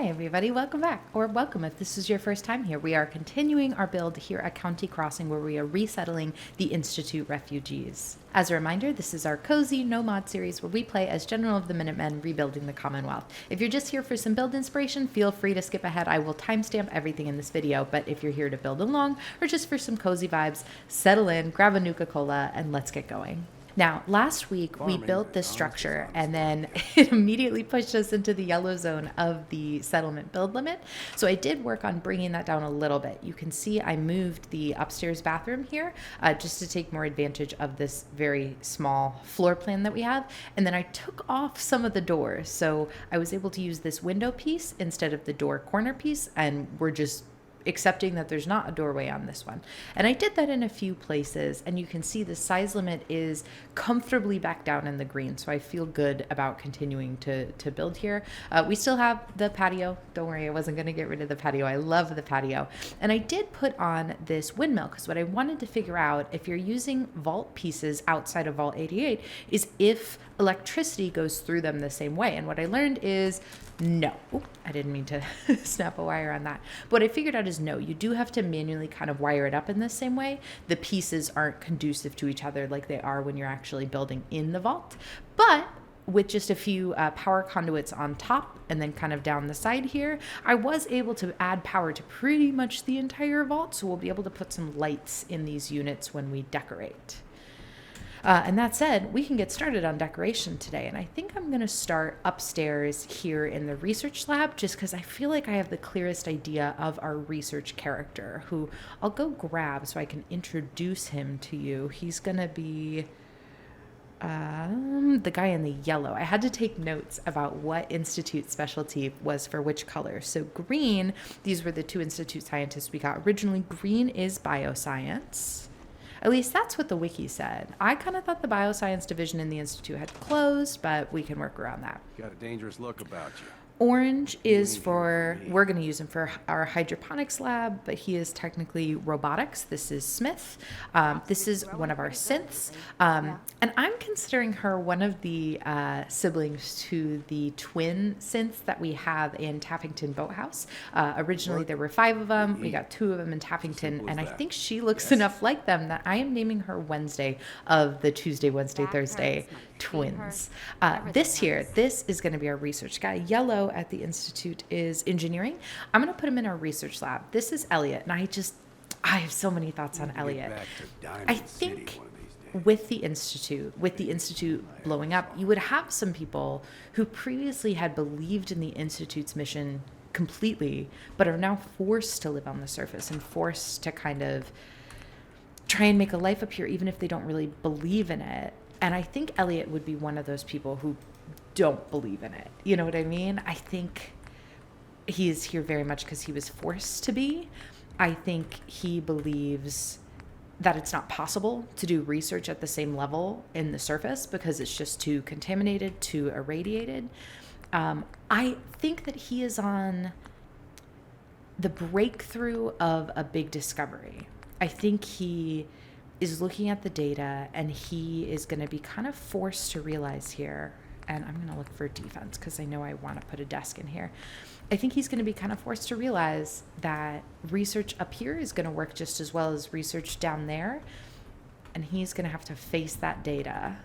Hi everybody, welcome back, or welcome if this is your first time here. We are continuing our build here at County Crossing where we are resettling the Institute refugees. As a reminder, this is our cozy no mod series where we play as General of the Minutemen rebuilding the Commonwealth. If you're just here for some build inspiration, feel free to skip ahead. I will timestamp everything in this video, but if you're here to build along or just for some cozy vibes, settle in, grab a Nuka-Cola, and let's get going. Now, last week we built this structure and then it immediately pushed us into the yellow zone of the settlement build limit. So I did work on bringing that down a little bit. You can see I moved the upstairs bathroom here just to take more advantage of this very small floor plan that we have. And then I took off some of the doors. So I was able to use this window piece instead of the door corner piece, and we're just accepting that there's not a doorway on this one. And I did that in a few places, and you can see the size limit is comfortably back down in the green, so I feel good about continuing to build here. We still have the patio. Don't worry, I wasn't going to get rid of the patio. I love the patio. And I did put on this windmill because what I wanted to figure out, if you're using vault pieces outside of Vault 88, is if electricity goes through them the same way. And what I learned is no. Oop, I didn't mean to snap a wire on that. But what I figured out is no, you do have to manually kind of wire it up in the same way. The pieces aren't conducive to each other like they are when you're actually building in the vault. But with just a few power conduits on top and then kind of down the side here, I was able to add power to pretty much the entire vault. So we'll be able to put some lights in these units when we decorate. And that said, we can get started on decoration today. And I think I'm going to start upstairs here in the research lab just because I feel like I have the clearest idea of our research character, who I'll go grab so I can introduce him to you. He's going to be the guy in the yellow. I had to take notes about what Institute specialty was for which color. So green, these were the two Institute scientists we got. Originally, green is bioscience. At least that's what the wiki said. I kind of thought the bioscience division in the Institute had closed, but we can work around that. Got a dangerous look about you. Orange is for, we're going to use him for our hydroponics lab, but he is technically robotics. This is Smith. This is one of our synths. And I'm considering her one of the siblings to the twin synths that we have in Taffington Boathouse. Originally, there were 5 of them. We got 2 of them in Taffington. And I think she looks enough like them that I am naming her Wednesday of the Tuesday, Wednesday, Thursday twins. This is going to be our research guy. Yellow at the Institute is engineering. I'm going to put him in our research lab. This is Elliot, and I have so many thoughts on Elliot. I think with the Institute blowing up, you would have some people who previously had believed in the Institute's mission completely, but are now forced to live on the surface and forced to kind of try and make a life up here, even if they don't really believe in it. And I think Elliot would be one of those people who don't believe in it. You know what I mean? I think he is here very much because he was forced to be. I think he believes that it's not possible to do research at the same level in the surface because it's just too contaminated, too irradiated. I think that he is on the breakthrough of a big discovery. I think he is looking at the data and he is going to be kind of forced to realize here, and I'm going to look for defense because I know I want to put a desk in here. I think he's going to be kind of forced to realize that research up here is going to work just as well as research down there, and he's going to have to face that data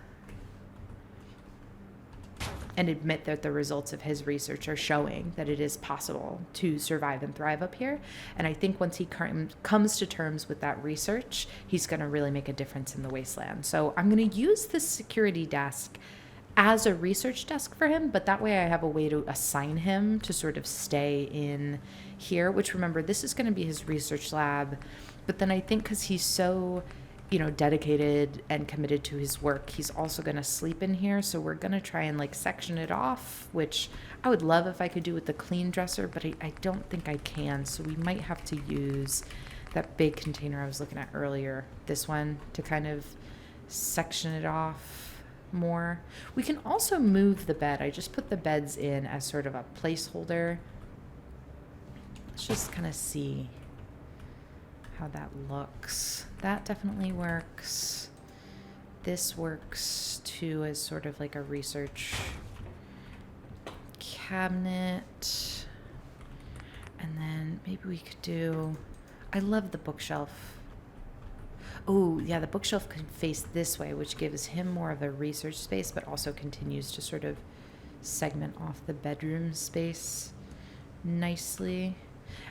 and admit that the results of his research are showing that it is possible to survive and thrive up here. And I think once he comes to terms with that research, he's going to really make a difference in the wasteland. So I'm going to use this security desk as a research desk for him, but that way I have a way to assign him to sort of stay in here, which, remember, this is going to be his research lab. But then I think because he's so dedicated and committed to his work, he's also going to sleep in here. So we're going to try and section it off, which I would love if I could do with the clean dresser, but I don't think I can. So we might have to use that big container I was looking at earlier, this one, to kind of section it off more. We can also move the bed. I just put the beds in as sort of a placeholder. Let's just kind of see how that looks. That definitely works. This works too as sort of like a research cabinet. And then maybe we could do, I love the bookshelf. Oh, yeah, the bookshelf can face this way, which gives him more of a research space, but also continues to sort of segment off the bedroom space nicely.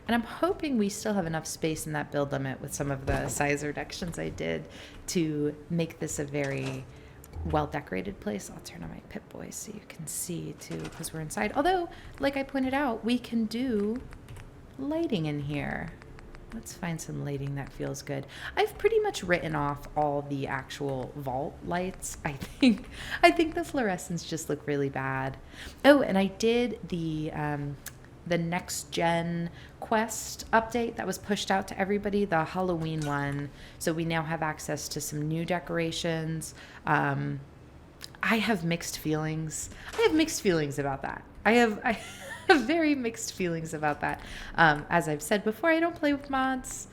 And I'm hoping we still have enough space in that build limit with some of the size reductions I did to make this a very well-decorated place. I'll turn on my Pip-Boy so you can see too, because we're inside. Although, like I pointed out, we can do lighting in here. Let's find some lighting that feels good. I've pretty much written off all the actual vault lights. I think the fluorescents just look really bad. Oh, and I did the next gen quest update that was pushed out to everybody, the Halloween one. So we now have access to some new decorations. I have mixed feelings. I have mixed feelings about that. I have very mixed feelings about that. As I've said before, I don't play with mods.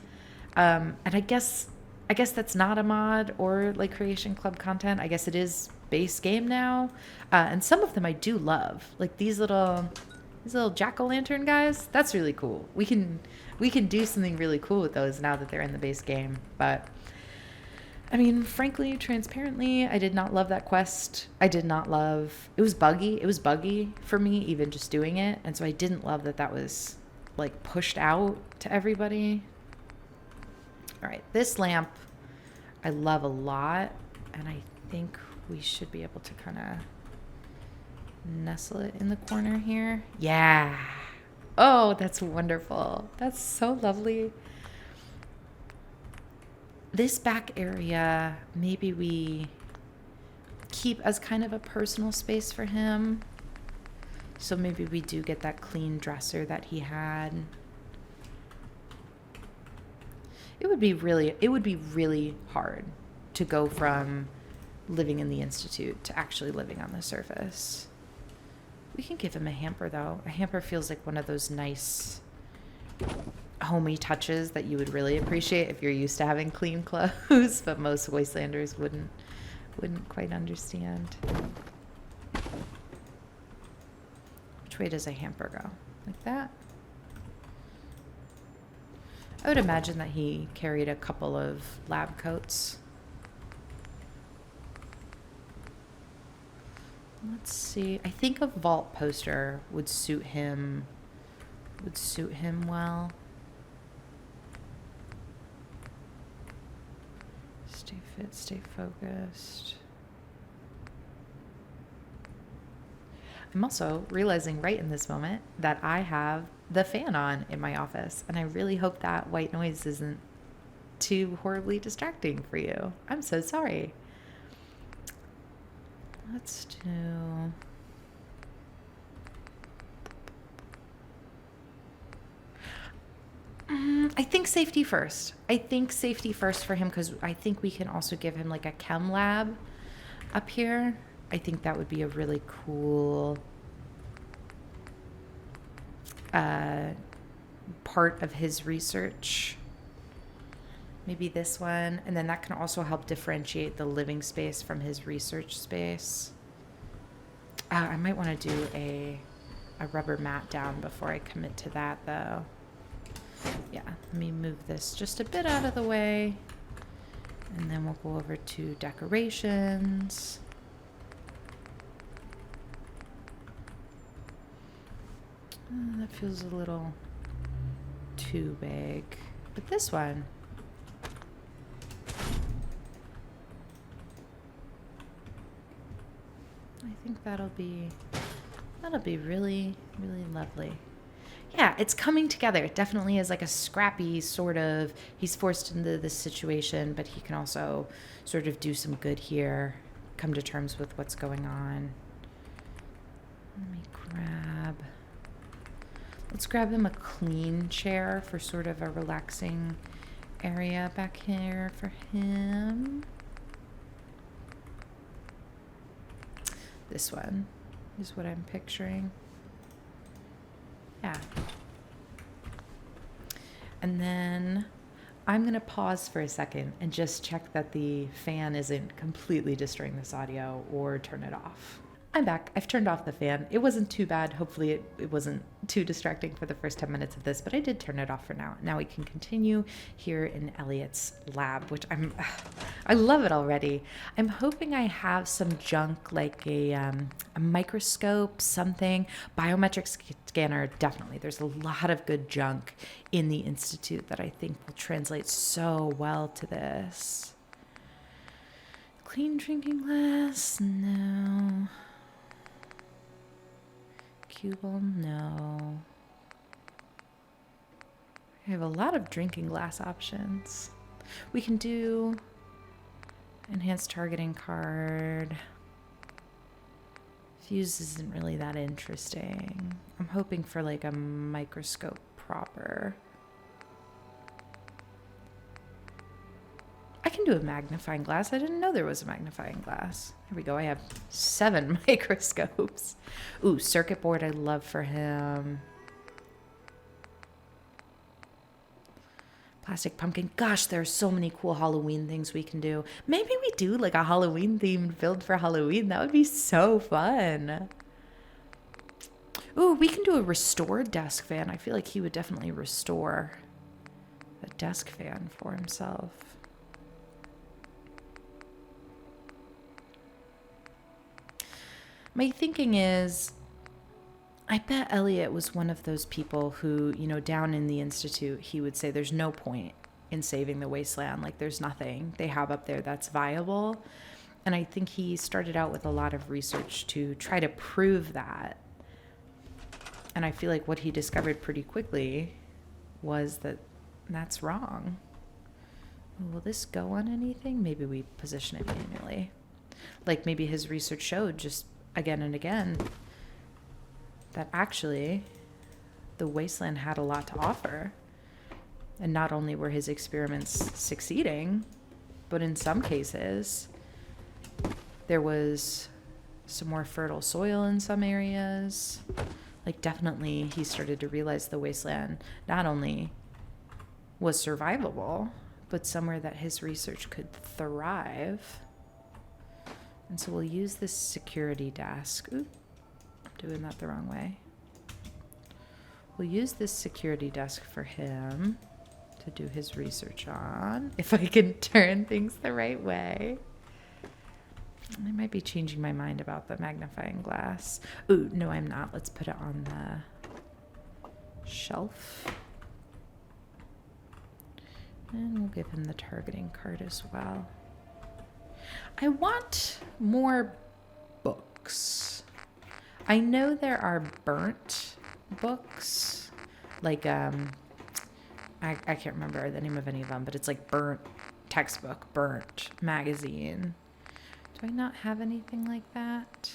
And I guess that's not a mod or like Creation Club content. I guess it is base game now. And some of them I do love. Like these little jack-o'-lantern guys. That's really cool. We can do something really cool with those now that they're in the base game. But I mean, frankly, transparently, I did not love that quest. It was buggy. It was buggy for me, even just doing it. And so I didn't love that was like pushed out to everybody. All right, this lamp I love a lot. And I think we should be able to kind of nestle it in the corner here. Yeah. Oh, that's wonderful. That's so lovely. This back area, maybe we keep as kind of a personal space for him. So maybe we do get that clean dresser that he had. It would be really hard to go from living in the Institute to actually living on the surface. We can give him a hamper though. A hamper feels like one of those nice homey touches that you would really appreciate if you're used to having clean clothes, but most wastelanders wouldn't quite understand. Which way does a hamper go? Like that? I would imagine that he carried a couple of lab coats. Let's see. I think a vault poster would suit him well. Stay fit, stay focused. I'm also realizing right in this moment that I have the fan on in my office, and I really hope that white noise isn't too horribly distracting for you. I'm so sorry. Let's do... I think safety first. I think safety first for him because I think we can also give him like a chem lab up here. I think that would be a really cool part of his research. Maybe this one. And then that can also help differentiate the living space from his research space. I might want to do a rubber mat down before I commit to that though. Yeah, let me move this just a bit out of the way. And then we'll go over to decorations. That feels a little too big. But this one. I think that'll be really, really lovely. Yeah, it's coming together. It definitely is like a scrappy sort of, he's forced into this situation, but he can also sort of do some good here, come to terms with what's going on. Let's grab him a clean chair for sort of a relaxing area back here for him. This one is what I'm picturing. Yeah. And then I'm going to pause for a second and just check that the fan isn't completely destroying this audio or turn it off. I'm back. I've turned off the fan. It wasn't too bad. Hopefully it wasn't too distracting for the first 10 minutes of this, but I did turn it off for now. Now we can continue here in Elliot's lab, which I love it already. I'm hoping I have some junk like a microscope, something. Biometric scanner, definitely. There's a lot of good junk in the Institute that I think will translate so well to this. Clean drinking glass? No. Cubel? No. I have a lot of drinking glass options. We can do enhanced targeting card. Fuse isn't really that interesting. I'm hoping for like a microscope proper. I can do a magnifying glass. I didn't know there was a magnifying glass. Here we go. I have 7 microscopes. Ooh, circuit board I love for him. Plastic pumpkin. Gosh, there are so many cool Halloween things we can do. Maybe we do like a Halloween themed build for Halloween. That would be so fun. Ooh, we can do a restored desk fan. I feel like he would definitely restore a desk fan for himself. My thinking is, I bet Elliot was one of those people who, you know, down in the Institute, he would say there's no point in saving the wasteland. Like there's nothing they have up there that's viable. And I think he started out with a lot of research to try to prove that. And I feel like what he discovered pretty quickly was that that's wrong. Will this go on anything? Maybe we position it manually. Like maybe his research showed just again and again that actually the wasteland had a lot to offer. And not only were his experiments succeeding, but in some cases, there was some more fertile soil in some areas. Like definitely he started to realize the wasteland not only was survivable, but somewhere that his research could thrive. And so we'll use this security desk. Ooh, I'm doing that the wrong way. We'll use this security desk for him to do his research on. If I can turn things the right way. I might be changing my mind about the magnifying glass. Ooh, no, I'm not. Let's put it on the shelf. And we'll give him the targeting card as well. I want more books. I know there are burnt books, like I can't remember the name of any of them, but it's like burnt textbook, burnt magazine. Do I not have anything like that?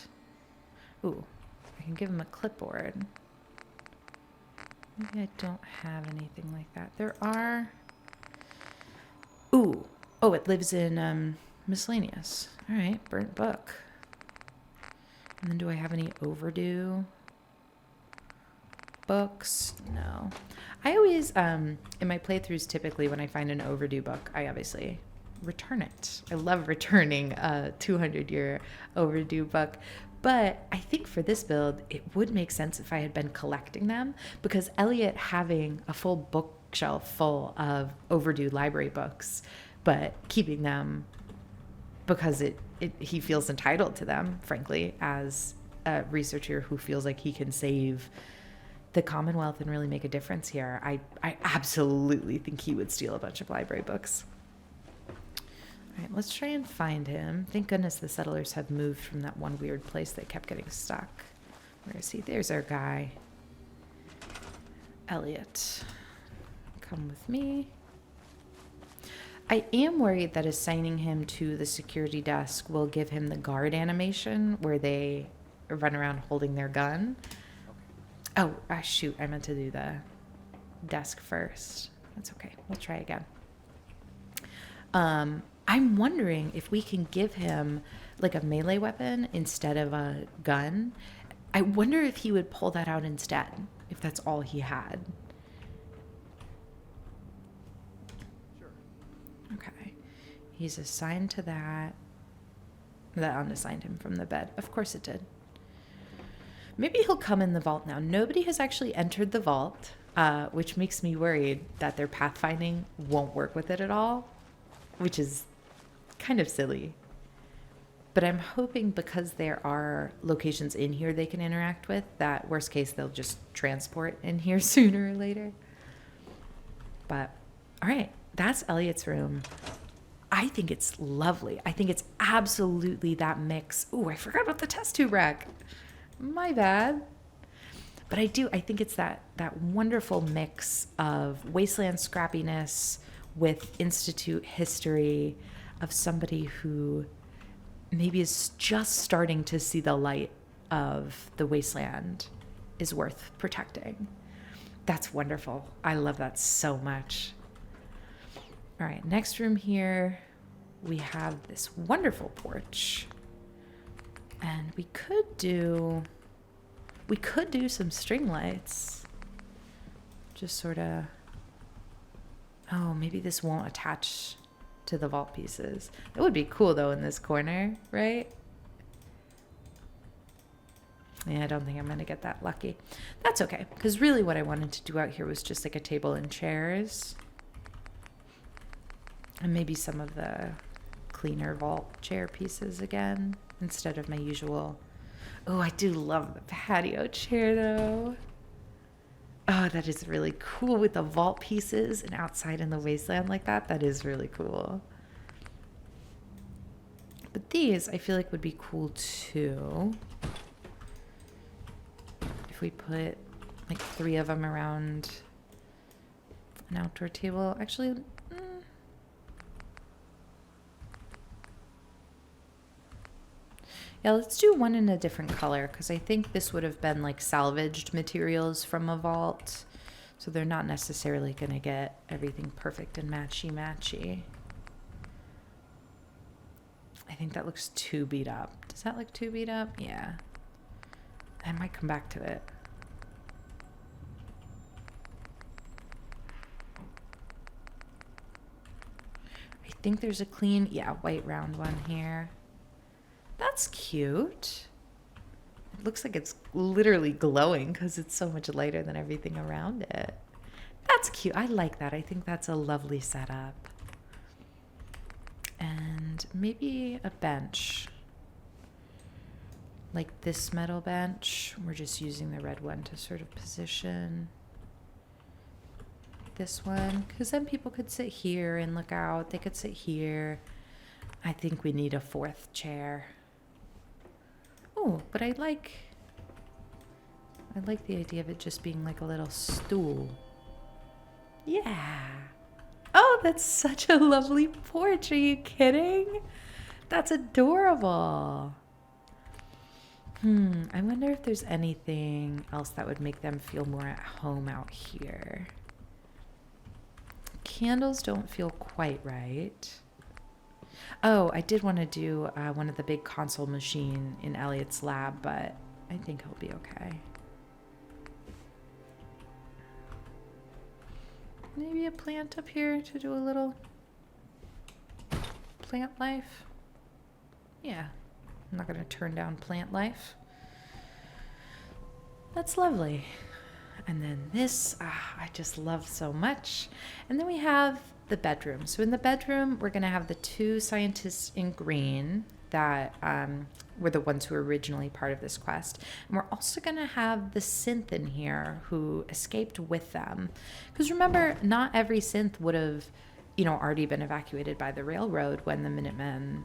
Ooh, I can give him a clipboard. Maybe I don't have anything like that. There are. Ooh, oh, it lives in miscellaneous. All right, burnt book. And then do I have any overdue books? No. I always, in my playthroughs, typically when I find an overdue book, I obviously return it. I love returning a 200-year overdue book. But I think for this build, it would make sense if I had been collecting them, because Elliot having a full bookshelf full of overdue library books, but keeping them because he feels entitled to them, frankly, as a researcher who feels like he can save the Commonwealth and really make a difference here. I absolutely think he would steal a bunch of library books. All right, let's try and find him. Thank goodness the settlers have moved from that one weird place that kept getting stuck. Where is he? There's our guy. Elliot. Come with me. I am worried that assigning him to the security desk will give him the guard animation where they run around holding their gun. Oh, shoot. I meant to do the desk first. That's okay. We'll try again. I'm wondering if we can give him like a melee weapon instead of a gun. I wonder if he would pull that out instead, if that's all he had. Sure. Okay. He's assigned to that. That unassigned him from the bed. Of course it did. Maybe he'll come in the vault now. Nobody has actually entered the vault, which makes me worried that their pathfinding won't work with it at all, which is kind of silly. But I'm hoping because there are locations in here they can interact with, that worst case they'll just transport in here sooner or later. But, all right, that's Elliot's room. I think it's lovely. I think it's absolutely that mix. Ooh, I forgot about the test tube rack. My bad. But I think it's that wonderful mix of wasteland scrappiness with Institute history of somebody who maybe is just starting to see the light of the wasteland is worth protecting. That's wonderful. I love that so much. All right, next room here, we have this wonderful porch. And we could do some string lights. Just sort of, oh, maybe this won't attach to the vault pieces. It would be cool though in this corner, right? Yeah, I don't think I'm gonna get that lucky. That's okay, because really what I wanted to do out here was just like a table and chairs. And maybe some of the cleaner vault chair pieces again, instead of my usual. Oh, I do love the patio chair though. Oh, that is really cool with the vault pieces and outside in the wasteland like that. That is really cool. But these I feel like would be cool too. If we put like 3 of them around an outdoor table. Actually, yeah, let's do one in a different color because I think this would have been like salvaged materials from a vault. So they're not necessarily going to get everything perfect and matchy-matchy. I think that looks too beat up. Does that look too beat up? Yeah. I might come back to it. I think there's a clean, yeah, white round one here. That's cute. It looks like it's literally glowing because it's so much lighter than everything around it. That's cute. I like that. I think that's a lovely setup. And maybe a bench. Like this metal bench. We're just using the red one to sort of position this one. Because then people could sit here and look out. They could sit here. I think we need a 4th chair. Oh, but I like the idea of it just being like a little stool. Yeah. Oh, that's such a lovely porch. Are you kidding? That's adorable. I wonder if there's anything else that would make them feel more at home out here. Candles don't feel quite right. Oh, I did want to do one of the big console machine in Elliot's lab, but I think he'll be okay. Maybe a plant up here to do a little plant life. Yeah, I'm not going to turn down plant life. That's lovely. And then this, I just love so much. And then we have the bedroom. So in the bedroom, we're going to have the 2 scientists in green that were the ones who were originally part of this quest. And we're also going to have the synth in here who escaped with them. Because remember, not every synth would have, already been evacuated by the railroad when the Minutemen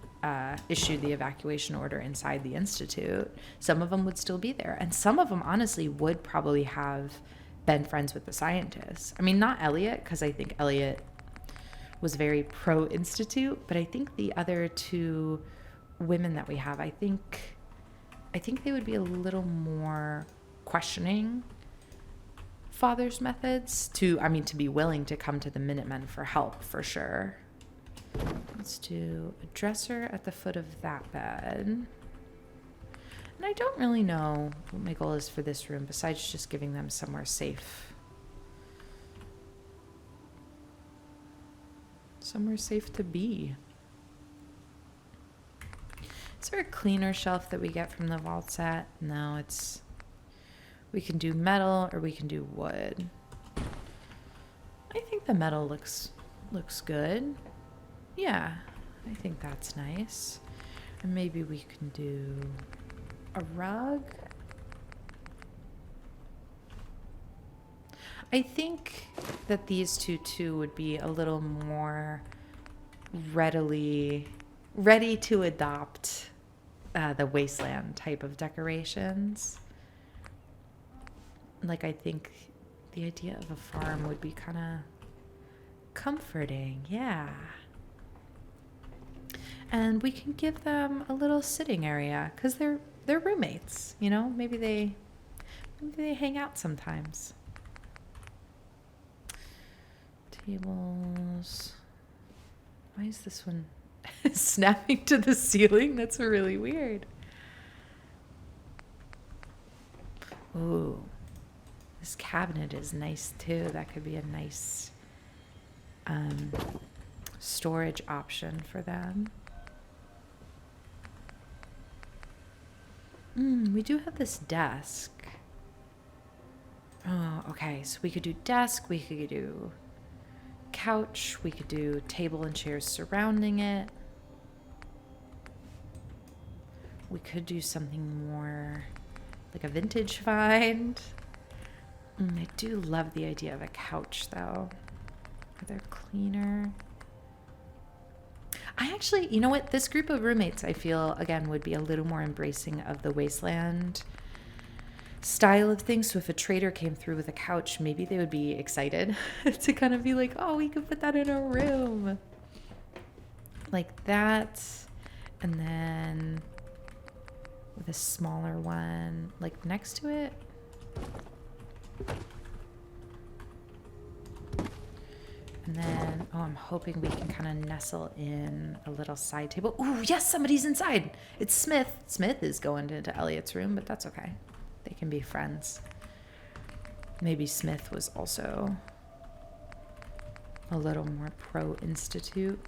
issued the evacuation order inside the Institute. Some of them would still be there. And some of them, honestly, would probably have been friends with the scientists. I mean, not Elliot, because I think Elliot was very pro-Institute, but I think the other 2 women that we have, I think they would be a little more questioning father's methods to be willing to come to the Minutemen for help, for sure. Let's do a dresser at the foot of that bed. And I don't really know what my goal is for this room besides just giving them somewhere safe. Somewhere safe to be. Is there a cleaner shelf that we get from the vault set? No, it's We can do metal or we can do wood. I think the metal looks good. Yeah, I think that's nice. And maybe we can do a rug. I think that these two too would be a little more ready to adopt the wasteland type of decorations. Like, I think the idea of a farm would be kind of comforting, yeah. And we can give them a little sitting area because they're roommates, you know. Maybe they hang out sometimes. Tables. Why is this one snapping to the ceiling? That's really weird. Ooh, this cabinet is nice too. That could be a nice storage option for them. We do have this desk. Oh, okay. So we could do desk, we could do couch, we could do table and chairs surrounding it. We could do something more like a vintage find. I do love the idea of a couch though. They're cleaner. I actually, you know what? This group of roommates, I feel, again, would be a little more embracing of the wasteland style of things. So if a trader came through with a couch, maybe they would be excited to kind of be like, oh, we could put that in a room. Like that. And then with a smaller one, like next to it. And then, oh, I'm hoping we can kind of nestle in a little side table. Ooh, yes, somebody's inside. It's Smith. Smith is going into Elliot's room, but that's okay. They can be friends. Maybe Smith was also a little more pro-institute.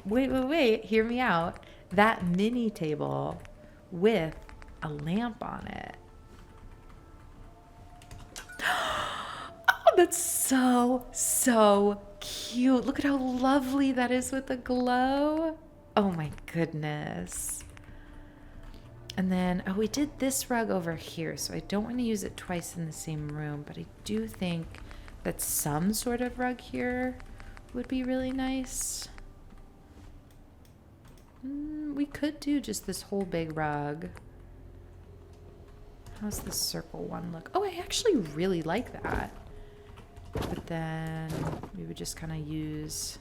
Wait. Hear me out. That mini table with a lamp on it. Oh, that's so cute. Look at how lovely that is with the glow. Oh my goodness. And then, oh, we did this rug over here, so I don't want to use it twice in the same room, but I do think that some sort of rug here would be really nice. We could do just this whole big rug. How's the circle one look? Oh, I actually really like that. But then we would just kind of use,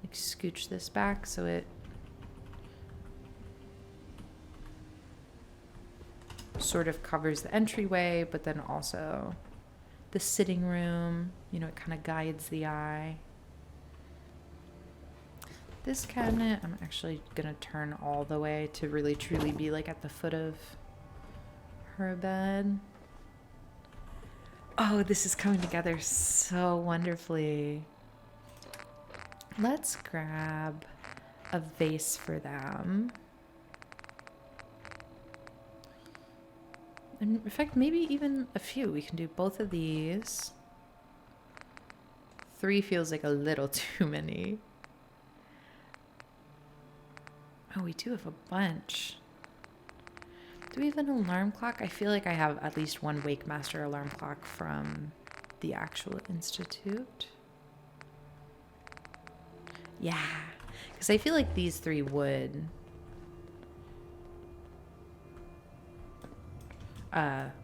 like, scooch this back so it sort of covers the entryway, but then also the sitting room. You know, it kind of guides the eye. This cabinet, I'm actually gonna turn all the way to really truly be like at the foot of her bed. Oh, this is coming together so wonderfully. Let's grab a vase for them. And in fact, maybe even a few. We can do both of these. 3 feels like a little too many. Oh, we do have a bunch. Do we have an alarm clock? I feel like I have at least one Wake Master alarm clock from the actual institute. Yeah, because I feel like these 3 would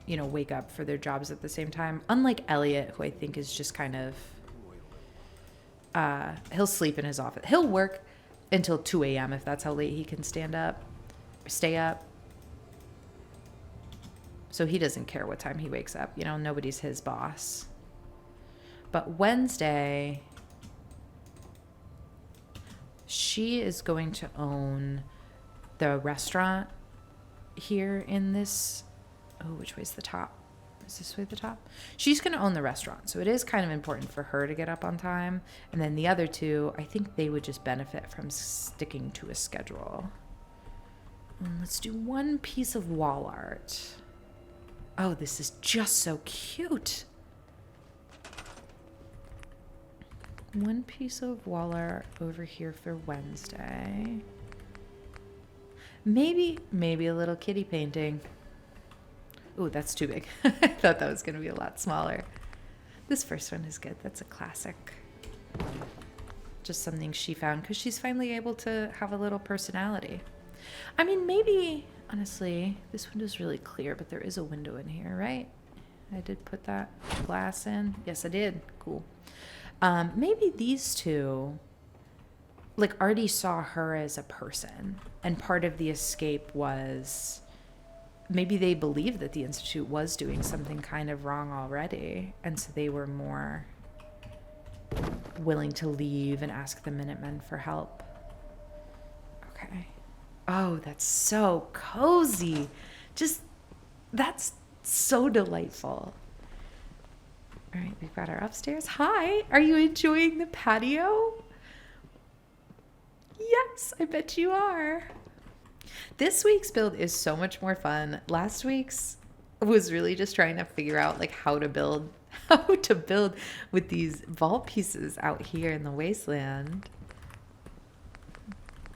you know, wake up for their jobs at the same time. Unlike Elliot, who I think is just kind of he'll sleep in his office. He'll work until 2 a.m. if that's how late he can stay up. So he doesn't care what time he wakes up. You know, nobody's his boss. But Wednesday, she is going to own the restaurant here in this. Oh, which way's the top? Is this way the top? She's going to own the restaurant, so it is kind of important for her to get up on time. And then the other two, I think they would just benefit from sticking to a schedule. And let's do one piece of wall art. Oh, this is just so cute. One piece of wall art over here for Wednesday. Maybe a little kitty painting. Ooh, that's too big. I thought that was going to be a lot smaller. This first one is good. That's a classic. Just something she found because she's finally able to have a little personality. I mean, maybe, honestly, this window's really clear, but there is a window in here, right? I did put that glass in. Yes, I did. Cool. Maybe these two, like, already saw her as a person, and part of the escape was maybe they believed that the Institute was doing something kind of wrong already, and so they were more willing to leave and ask the Minutemen for help. Okay. Oh, that's so cozy. Just, that's so delightful. All right, we've got our upstairs. Hi, are you enjoying the patio? Yes, I bet you are. This week's build is so much more fun. Last week's was really just trying to figure out like how to build with these vault pieces out here in the wasteland.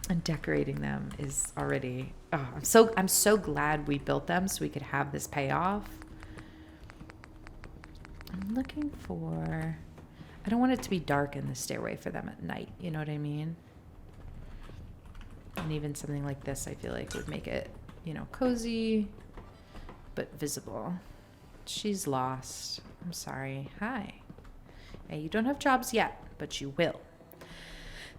And decorating them is already, oh, I'm so glad we built them so we could have this payoff. I'm looking for, I don't want it to be dark in the stairway for them at night, you know what I mean? And even something like this, I feel like would make it, you know, cozy, but visible. She's lost. I'm sorry. Hi. Hey, you don't have jobs yet, but you will.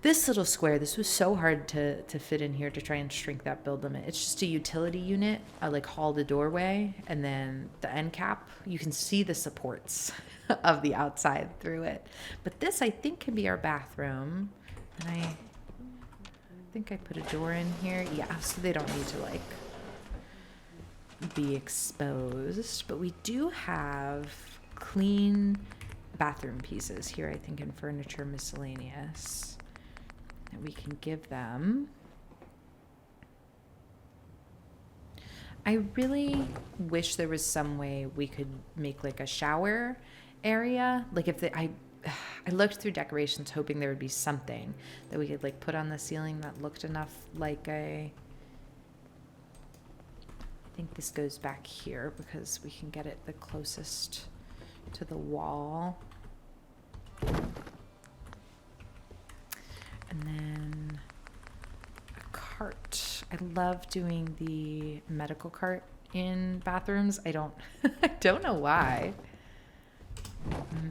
This little square, this was so hard to fit in here to try and shrink that build limit. It's just a utility unit. I like haul the doorway and then the end cap. You can see the supports of the outside through it. But this, I think, can be our bathroom. And I think I put a door in here. Yeah, so they don't need to like be exposed. But we do have clean bathroom pieces here, I think, in furniture miscellaneous that we can give them. I really wish there was some way we could make like a shower area. Like if I looked through decorations hoping there would be something that we could like put on the ceiling that looked enough like I think this goes back here because we can get it the closest to the wall. And then a cart. I love doing the medical cart in bathrooms. I don't know why.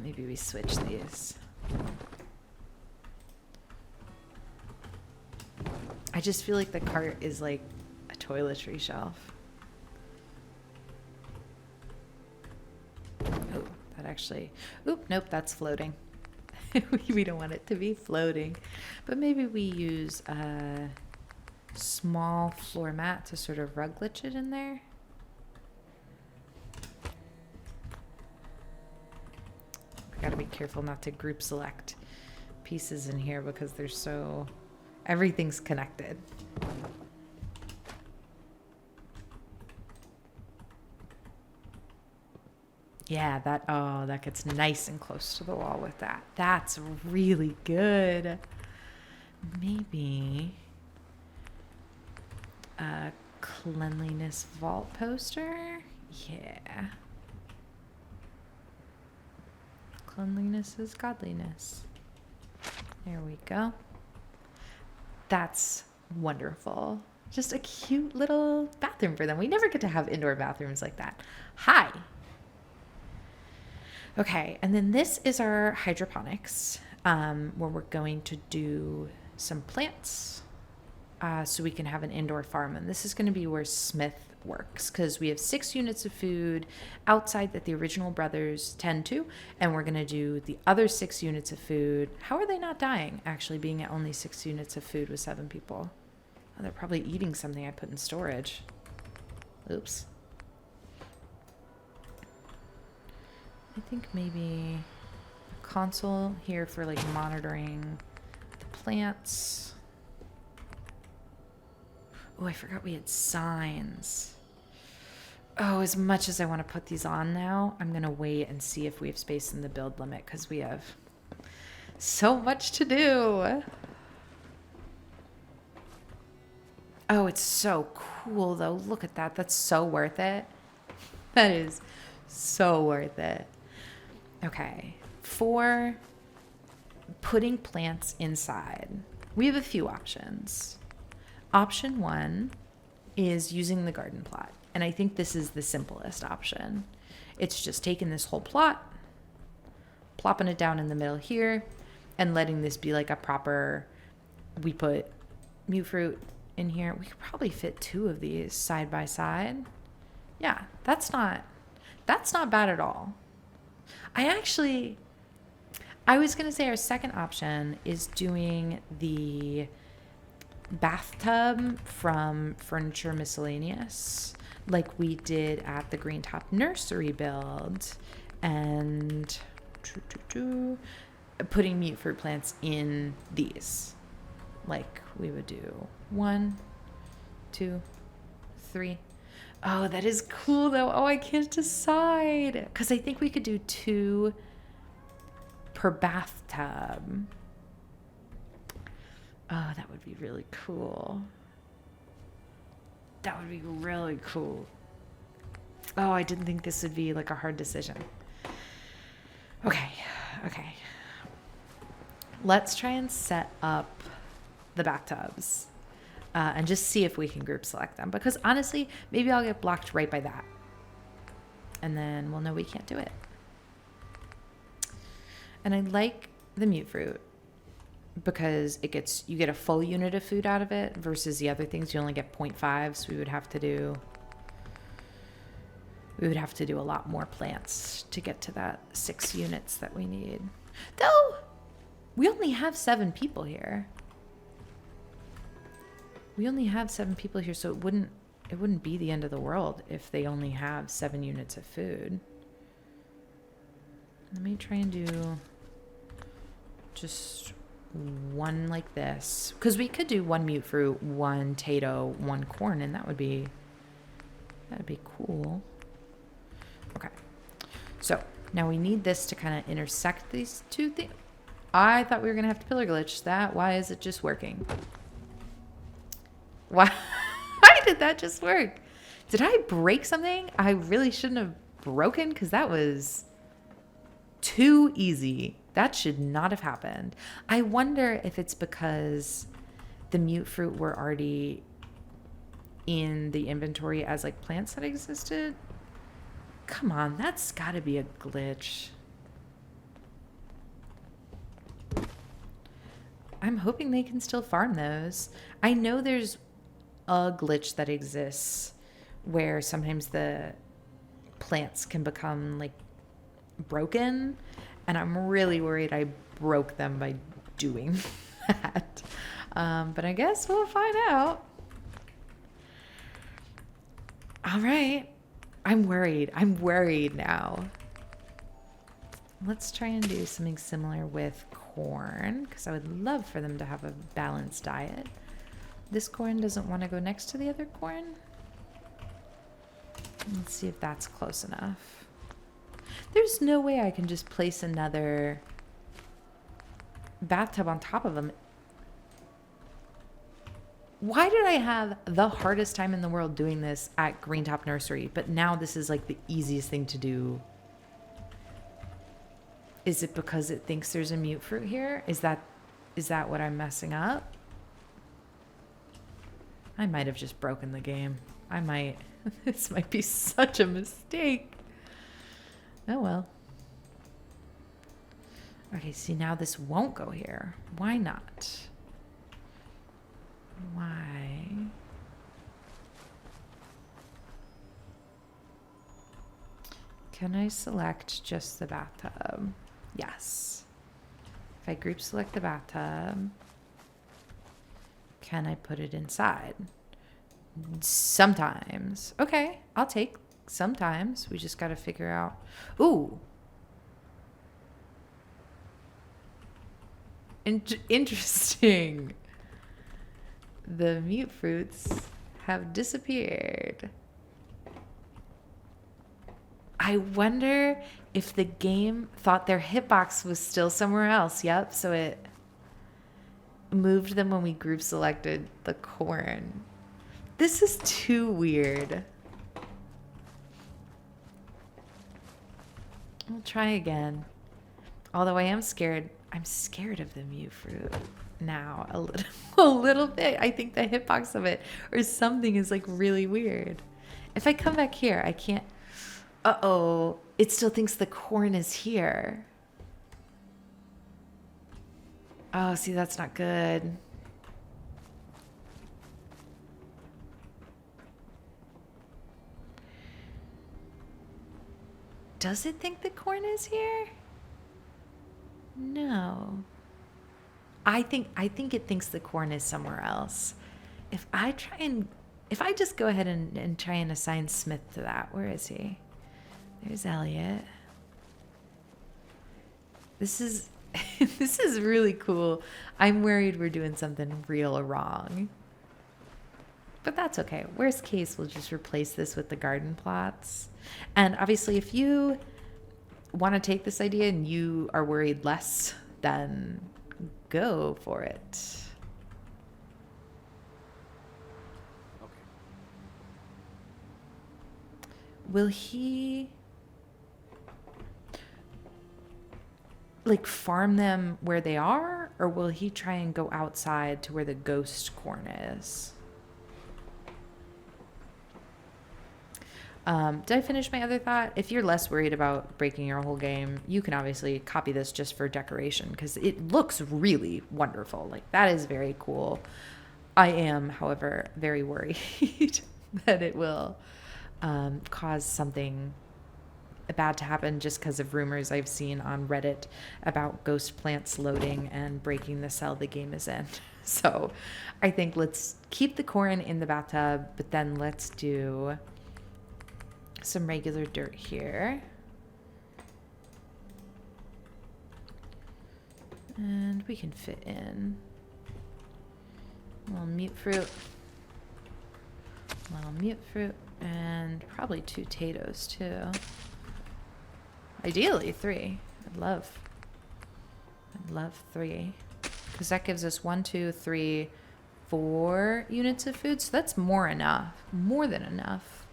Maybe we switch these. I just feel like the cart is like a toiletry shelf. Oh, that actually, oop, nope, that's floating. We don't want it to be floating. But maybe we use a small floor mat to sort of rug glitch it in there. Gotta be careful not to group select pieces in here because they're so, everything's connected. Yeah, that gets nice and close to the wall with that. That's really good. Maybe a cleanliness vault poster. Yeah. Cleanliness is godliness. There we go. That's wonderful. Just a cute little bathroom for them. We never get to have indoor bathrooms like that. Hi. Okay, and then this is our hydroponics, where we're going to do some plants so we can have an indoor farm. And this is going to be where Smith works because we have 6 units of food outside that the original brothers tend to, and we're going to do the other 6 units of food. How are they not dying, actually, being at only 6 units of food with 7 people? Oh, they're probably eating something I put in storage. Oops. think maybe a console here for like monitoring the plants. Oh, I forgot we had signs. Oh, as much as I want to put these on now, I'm going to wait and see if we have space in the build limit because we have so much to do. Oh, it's so cool though. Look at that. That's so worth it. That is so worth it. Okay. For putting plants inside, we have a few options. Option 1 is using the garden plot. And I think this is the simplest option. It's just taking this whole plot, plopping it down in the middle here, and letting this be like a proper, we put mute fruit in here. We could probably fit 2 of these side by side. Yeah, that's not bad at all. I was going to say our second option is doing the bathtub from Furniture Miscellaneous, like we did at the Green Top Nursery build, and putting mute fruit plants in these. Like we would do 1, 2, 3. Oh, that is cool though. Oh, I can't decide. Because I think we could do 2 per bathtub. Oh, that would be really cool. That would be really cool. Oh, I didn't think this would be like a hard decision. Okay. Let's try and set up the bathtubs and just see if we can group select them. Because honestly, maybe I'll get blocked right by that. And then we'll know we can't do it. And I like the mute fruit because you get a full unit of food out of it versus the other things you only get 0.5. So we would have to do a lot more plants to get to that 6 units that we need. Though we only have 7 people here. So it wouldn't be the end of the world if they only have 7 units of food. Let me try and do just 1 like this, because we could do 1 mute fruit, 1 tato, 1 corn, and that'd be cool. Okay, so now we need this to kind of intersect these 2 things. I thought we were gonna have to pillar glitch that. Why is it just working? Why did that just work? Did I break something I really shouldn't have broken? Because that was too easy. That should not have happened. I wonder if it's because the mute fruit were already in the inventory as like plants that existed. Come on, that's gotta be a glitch. I'm hoping they can still farm those. I know there's a glitch that exists where sometimes the plants can become like broken, and I'm really worried I broke them by doing that. But I guess we'll find out. All right. I'm worried now. Let's try and do something similar with corn, because I would love for them to have a balanced diet. This corn doesn't want to go next to the other corn. Let's see if that's close enough. There's no way I can just place another bathtub on top of them. Why did I have the hardest time in the world doing this at Green Top Nursery, but now this is like the easiest thing to do? Is it because it thinks there's a mute fruit here? Is that what I'm messing up? I might have just broken the game. I might. This might be such a mistake. Oh well. Okay, see, now this won't go here. Why not? Why? Can I select just the bathtub? Yes. If I group select the bathtub, can I put it inside? Sometimes. Okay, I'll take sometimes. We just got to figure out. Ooh, Interesting. The mute fruits have disappeared. I wonder if the game thought their hitbox was still somewhere else. Yep, so it moved them when we group selected the corn. This is too weird. We'll try again. Although I am scared. I'm scared of the mute fruit now a little bit. I think the hitbox of it or something is like really weird. If I come back here, I can't. Uh-oh. It still thinks the corn is here. Oh, see, that's not good. Does it think the corn is here? No. I think it thinks the corn is somewhere else. If I just go ahead and try and assign Smith to that. Where is he? There's Elliot. This is this is really cool. I'm worried we're doing something real wrong. But that's okay. Worst case, we'll just replace this with the garden plots. And obviously, if you want to take this idea and you are worried less, then go for it. Okay. Will he like farm them where they are, or will he try and go outside to where the ghost corn is? Did I finish my other thought? If you're less worried about breaking your whole game, you can obviously copy this just for decoration because it looks really wonderful. Like, that is very cool. I am, however, very worried that it will cause something bad to happen just because of rumors I've seen on Reddit about ghost plants loading and breaking the cell the game is in. So I think let's keep the corn in the bathtub, but then let's do some regular dirt here. And we can fit in a little mute fruit, and probably 2 potatoes too. Ideally 3. I'd love 3 because that gives us 1, 2, 3, 4 units of food. So that's more than enough.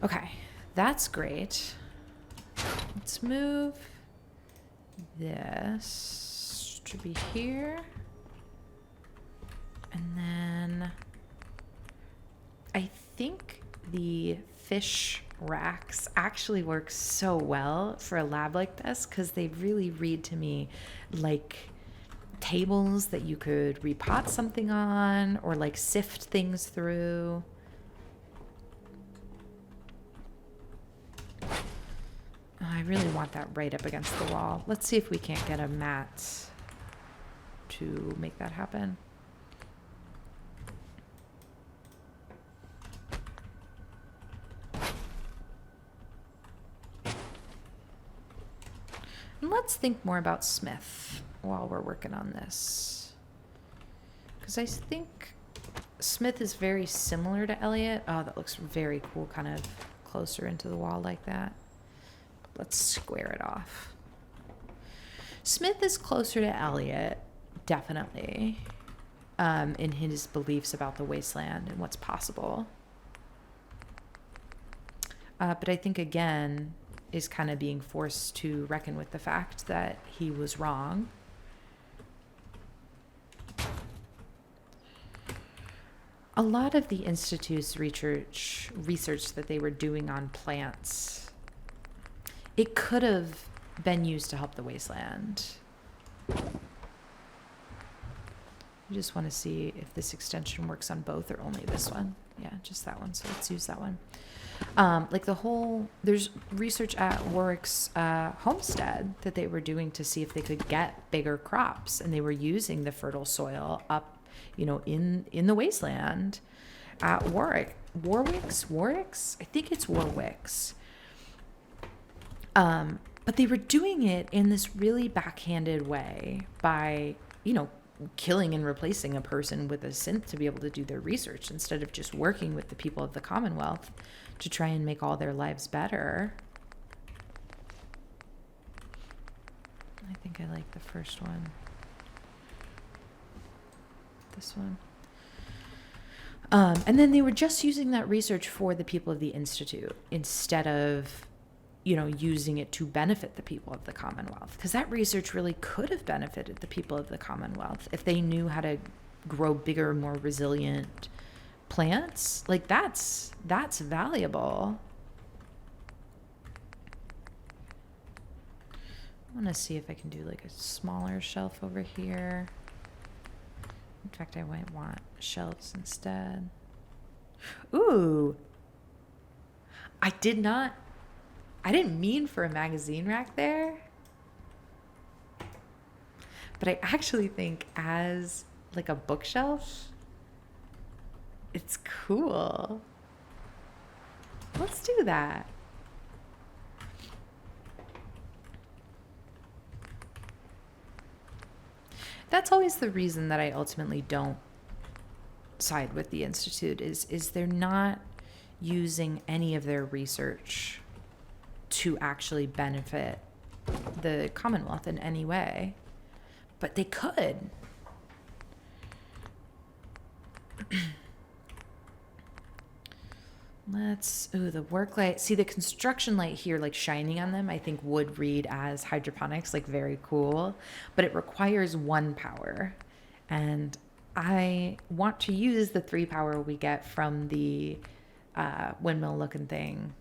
Okay, that's great. Let's move this to be here. And then I think the fish racks actually work so well for a lab like this because they really read to me like tables that you could repot something on or like sift things through. I really want that right up against the wall. Let's see if we can't get a mat to make that happen. And let's think more about Smith while we're working on this. Because I think Smith is very similar to Elliot. Oh, that looks very cool, kind of closer into the wall like that. Let's square it off. Smith is closer to Elliot, definitely, in his beliefs about the wasteland and what's possible. But I think, again, is kind of being forced to reckon with the fact that he was wrong. A lot of the Institute's research that they were doing on plants, it could have been used to help the wasteland. I just want to see if this extension works on both or only this one. Yeah, just that one. So let's use that one. There's research at Warwick's homestead that they were doing to see if they could get bigger crops, and they were using the fertile soil up, in the wasteland at Warwick's. I think it's Warwick's. But they were doing it in this really backhanded way by, killing and replacing a person with a synth to be able to do their research instead of just working with the people of the Commonwealth to try and make all their lives better. I think I like the first one. This one. And then they were just using that research for the people of the Institute instead of, using it to benefit the people of the Commonwealth. Because that research really could have benefited the people of the Commonwealth if they knew how to grow bigger, more resilient plants. Like that's valuable. I want to see if I can do like a smaller shelf over here. In fact, I might want shelves instead. Ooh. I didn't mean for a magazine rack there. But I actually think as like a bookshelf, it's cool. Let's do that. That's always the reason that I ultimately don't side with the Institute is they're not using any of their research to actually benefit the Commonwealth in any way. But they could. The work light. See the construction light here, like shining on them, I think would read as hydroponics, like very cool. But it requires 1 power. And I want to use the 3 power we get from the windmill looking thing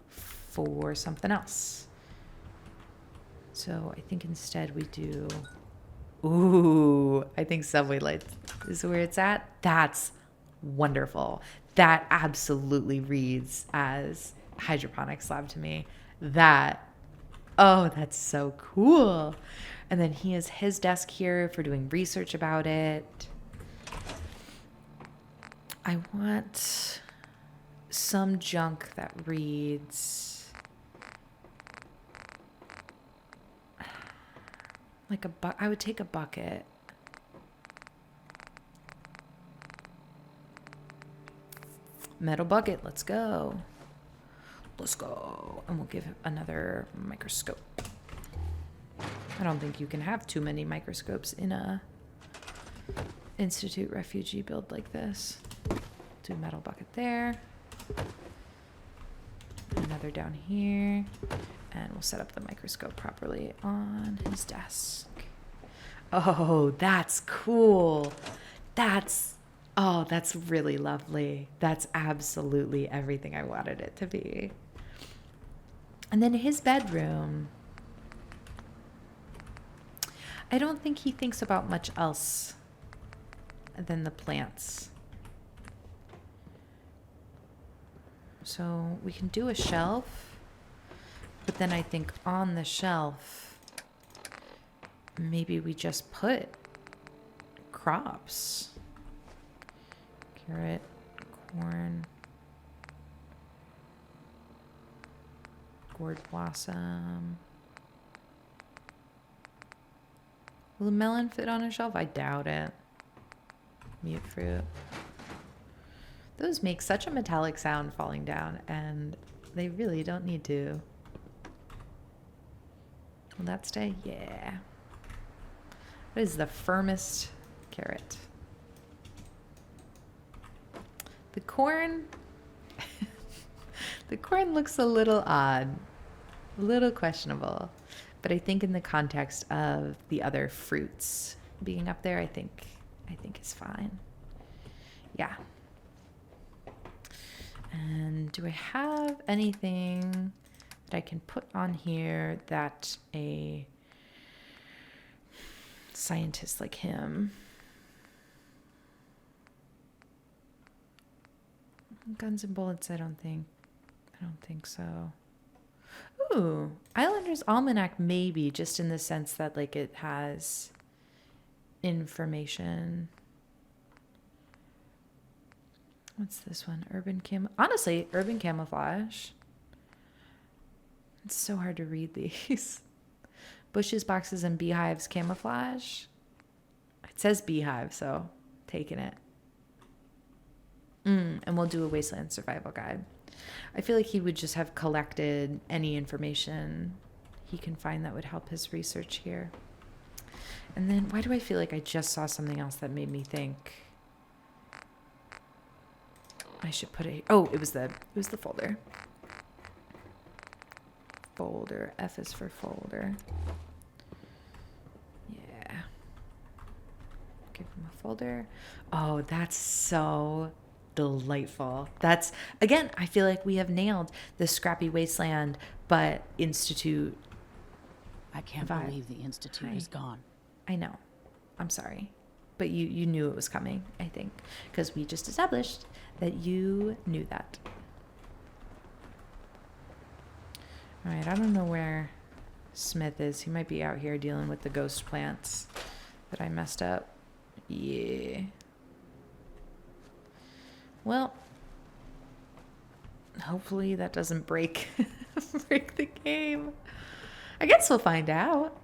for something else. So I think instead we do, I think subway lights is where it's at. That's wonderful. That absolutely reads as hydroponics lab to me. That's so cool. And then he has his desk here for doing research about it. I want some junk that reads like I would take a bucket. Metal bucket, let's go. And we'll give it another microscope. I don't think you can have too many microscopes in a Institute refugee build like this. Do metal bucket there. Another down here. And we'll set up the microscope properly on his desk. Oh, that's cool. That's really lovely. That's absolutely everything I wanted it to be. And then his bedroom. I don't think he thinks about much else than the plants. So we can do a shelf, but then I think on the shelf, maybe we just put crops. Carrot, corn, gourd blossom. Will a melon fit on a shelf? I doubt it. Mute fruit. Those make such a metallic sound falling down, and they really don't need to. Will that stay? Yeah. What is the firmest carrot? The corn, the corn looks a little odd, a little questionable, but I think in the context of the other fruits being up there, I think it's fine. Yeah. And do I have anything that I can put on here that a scientist like him? Guns and bullets, I don't think so. Ooh, Islander's Almanac maybe, just in the sense that like it has information. What's this one? Urban camouflage. It's so hard to read these. Bushes, boxes, and beehives camouflage. It says beehive, so taking it. And we'll do a wasteland survival guide. I feel like he would just have collected any information he can find that would help his research here. And then why do I feel like I just saw something else that made me think I should put it? Oh, it was the folder. Folder. F is for folder. Yeah. Give him a folder. Oh, that's so delightful. That's, again, I feel like we have nailed the scrappy wasteland, but Institute. I can't vibe. believe the Institute is gone. I know. I'm sorry. But you knew it was coming, I think, because we just established that you knew that. All right, I don't know where Smith is. He might be out here dealing with the ghost plants that I messed up. Yeah. Well, hopefully that doesn't break the game. I guess we'll find out.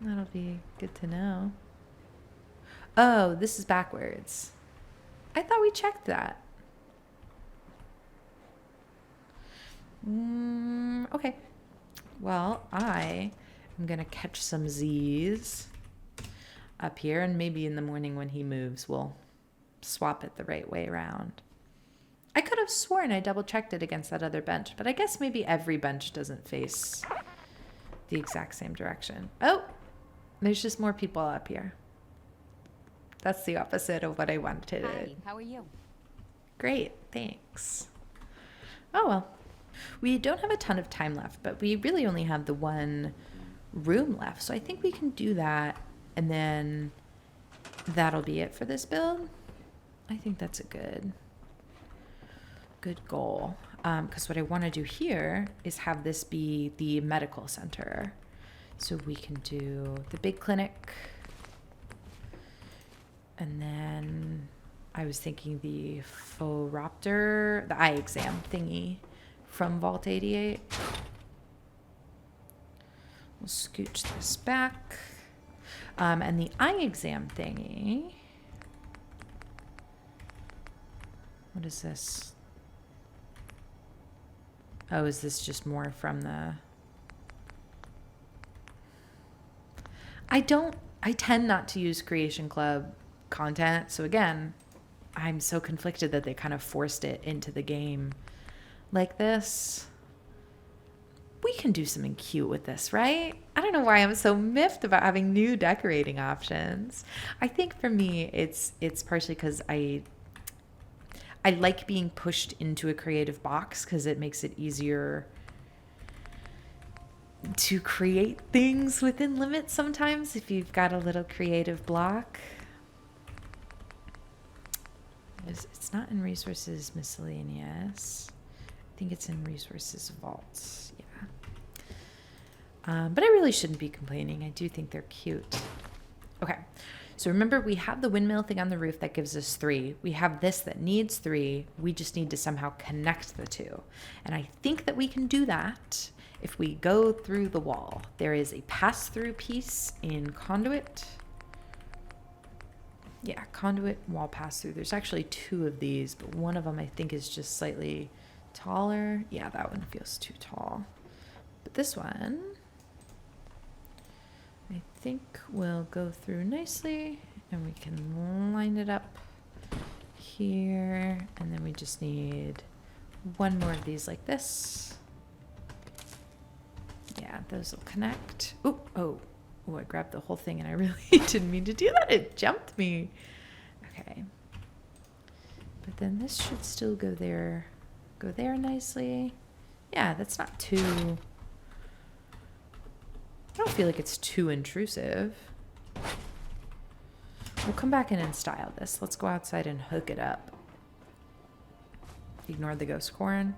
That'll be good to know. Oh, this is backwards. I thought we checked that. Okay. Well, I am going to catch some Z's up here, and maybe in the morning when he moves, we'll swap it the right way around. I could have sworn I double-checked it against that other bench, but I guess maybe every bench doesn't face the exact same direction. Oh, there's just more people up here. That's the opposite of what I wanted. Hi, how are you? Great, thanks. Oh, well. We don't have a ton of time left, but we really only have the one room left. So I think we can do that, and then that'll be it for this build. I think that's a good goal. Because what I want to do here is have this be the medical center. So we can do the big clinic. And then I was thinking the Phoropter, the eye exam thingy from Vault 88. We'll scooch this back. And the eye exam thingy. What is this? Oh, is this just more from the... I tend not to use Creation Club content. So again, I'm so conflicted that they kind of forced it into the game like this. We can do something cute with this, right? I don't know why I'm so miffed about having new decorating options. I think for me, it's partially because I like being pushed into a creative box because it makes it easier to create things within limits sometimes if you've got a little creative block. It's not in resources miscellaneous. I think it's in resources vaults. Yeah. But I really shouldn't be complaining. I do think they're cute. Okay. So remember, we have the windmill thing on the roof that gives us 3. We have this that needs 3. We just need to somehow connect the 2. And I think that we can do that if we go through the wall. There is a pass-through piece in conduit. Yeah, conduit, wall pass-through. There's actually 2 of these, but one of them I think is just slightly taller. Yeah, that one feels too tall. But this one, I think will go through nicely, and we can line it up here, and then we just need one more of these like this. Yeah, those will connect. Oh, I grabbed the whole thing and I really didn't mean to do that. It jumped me. Okay. But then this should still go there nicely. Yeah, that's not too... I don't feel like it's too intrusive. We'll come back in and style this. Let's go outside and hook it up. Ignore the ghost corn.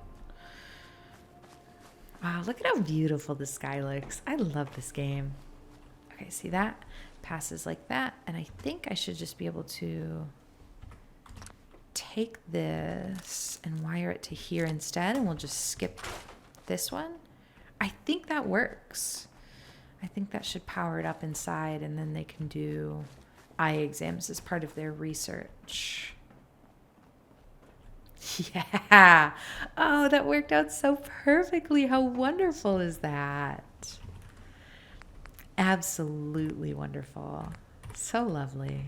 Wow, look at how beautiful the sky looks. I love this game. Okay, see that? Passes like that. And I think I should just be able to take this and wire it to here instead. And we'll just skip this one. I think that works. I think that should power it up inside, and then they can do eye exams as part of their research. Yeah. Oh, that worked out so perfectly. How wonderful is that? Absolutely wonderful. So lovely.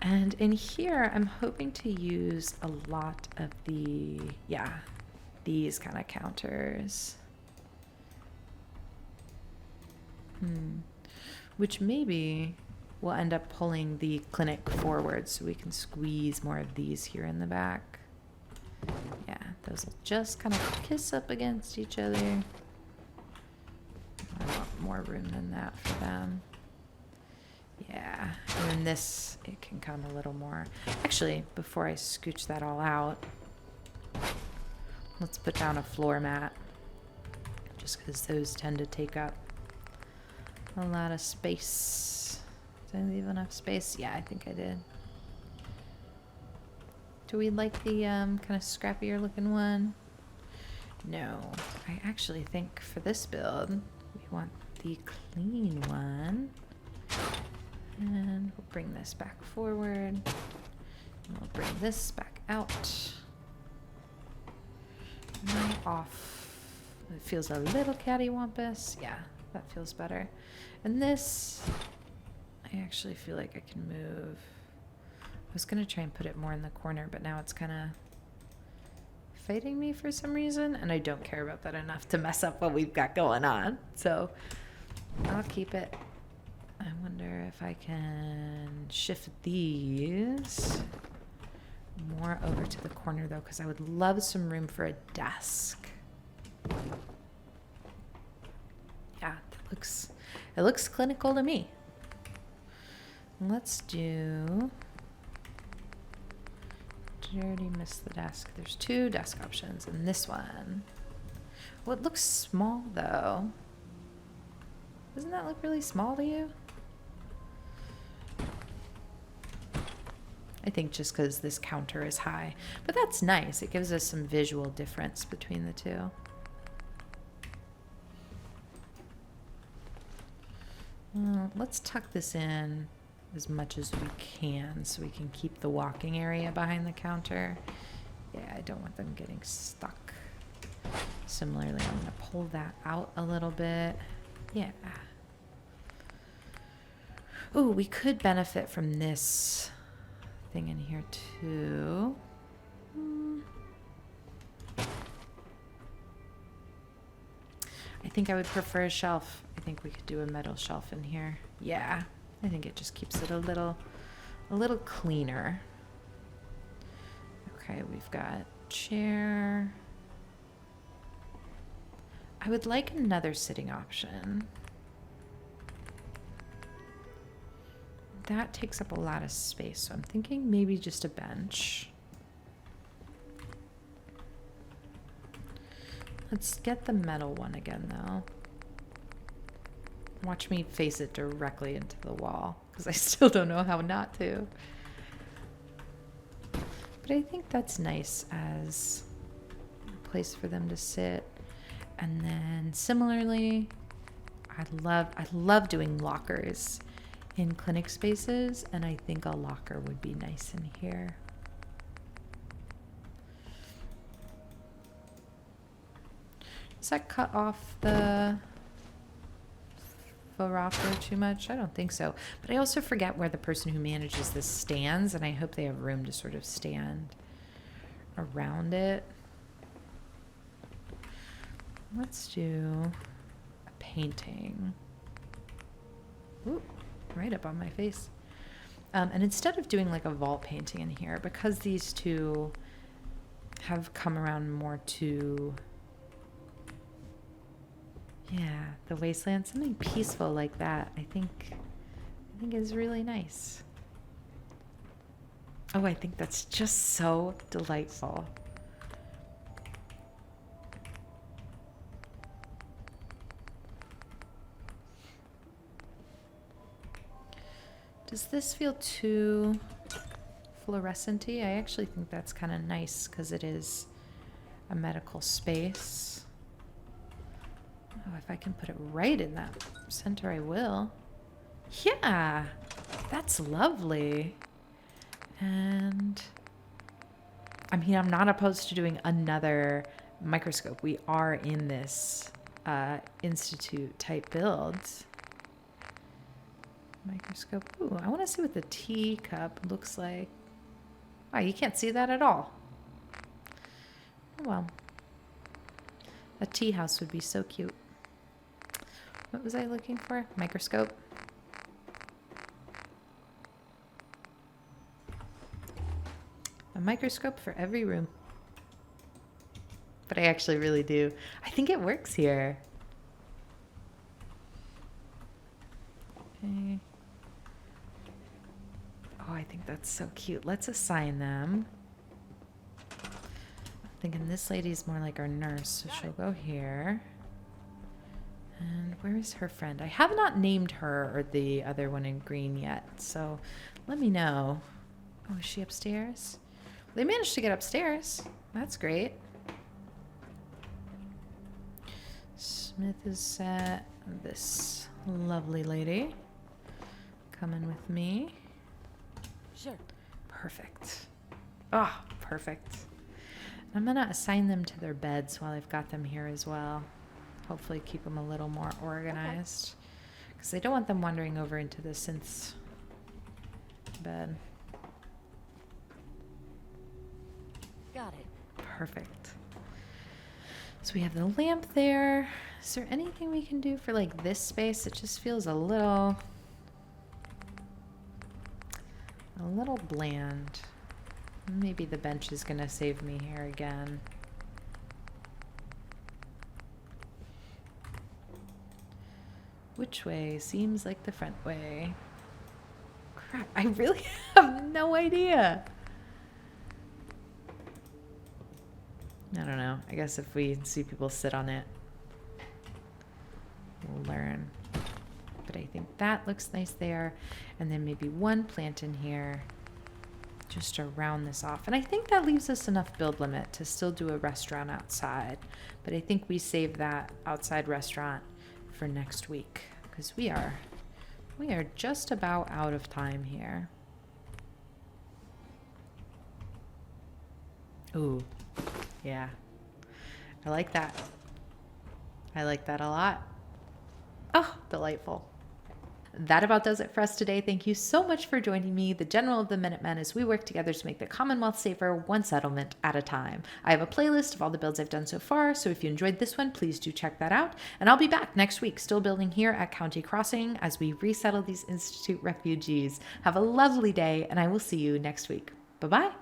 And in here, I'm hoping to use a lot of these kind of counters. Which maybe will end up pulling the clinic forward so we can squeeze more of these here in the back. Yeah, those will just kind of kiss up against each other. I want more room than that for them. Yeah, and then this, it can come a little more. Actually, before I scooch that all out, let's put down a floor mat, just because those tend to take up a lot of space. Did I leave enough space? Yeah, I think I did. Do we like the kind of scrappier looking one? No, I actually think for this build, we want the clean one. And we'll bring this back forward. And we'll bring this back out. And off. It feels a little cattywampus. Yeah, that feels better. And this, I actually feel like I can move. I was going to try and put it more in the corner, but now it's kind of fighting me for some reason, and I don't care about that enough to mess up what we've got going on. So I'll keep it. I wonder if I can shift these more over to the corner, though, because I would love some room for a desk. Yeah, it looks clinical to me. Let's do... Did I already miss the desk? There's 2 desk options, and this one. Well, it looks small, though. Doesn't that look really small to you? I think just because this counter is high. But that's nice. It gives us some visual difference between the two. Let's tuck this in as much as we can so we can keep the walking area behind the counter. Yeah, I don't want them getting stuck. Similarly, I'm going to pull that out a little bit. Yeah. Ooh, we could benefit from this thing in here too. I think I would prefer a shelf. I think we could do a metal shelf in here. Yeah, I think it just keeps it a little cleaner. Okay, we've got chair. I would like another sitting option. That takes up a lot of space, so I'm thinking maybe just a bench. Let's get the metal one again, though. Watch me face it directly into the wall, because I still don't know how not to. But I think that's nice as a place for them to sit. And then similarly, I love doing lockers in clinic spaces, and I think a locker would be nice in here. Does that cut off the rocker too much? I don't think so. But I also forget where the person who manages this stands, and I hope they have room to sort of stand around it. Let's do a painting. Ooh, right up on my face. And instead of doing like a vault painting in here, because these two have come around more to... Yeah, the wasteland, something peaceful like that, I think is really nice. Oh, I think that's just so delightful. Does this feel too fluorescent-y? I actually think that's kind of nice because it is a medical space. Oh, if I can put it right in that center, I will. Yeah, that's lovely. And I mean, I'm not opposed to doing another microscope. We are in this institute type build. Microscope. Ooh, I want to see what the teacup looks like. Wow, you can't see that at all. Oh, well. A tea house would be so cute. What was I looking for? Microscope. A microscope for every room. But I actually really do. I think it works here. Okay. Oh, I think that's so cute. Let's assign them. I'm thinking this lady's more like our nurse, so she'll go here. And where is her friend? I have not named her or the other one in green yet, so let me know. Oh, is she upstairs? They managed to get upstairs. That's great. Smith is set. This lovely lady coming with me. Sure. Perfect. Oh, perfect. I'm going to assign them to their beds while I've got them here as well. Hopefully keep them a little more organized. Because I don't want them wandering over into the synth's bed. Got it. Perfect. So we have the lamp there. Is there anything we can do for like this space? It just feels a little bland. Maybe the bench is gonna save me here again. Which way seems like the front way? Crap, I really have no idea. I don't know. I guess if we see people sit on it, we'll learn. But I think that looks nice there. And then maybe one plant in here just to round this off. And I think that leaves us enough build limit to still do a restaurant outside. But I think we save that outside restaurant for next week because we are just about out of time here. Ooh. Yeah, I like that. I like that a lot. Oh, delightful. That about does it for us today. Thank you so much for joining me, the General of the Minutemen, as we work together to make the Commonwealth safer, one settlement at a time. I have a playlist of all the builds I've done so far, so if you enjoyed this one, please do check that out. And I'll be back next week, still building here at County Crossing as we resettle these Institute refugees. Have a lovely day, and I will see you next week. Bye-bye.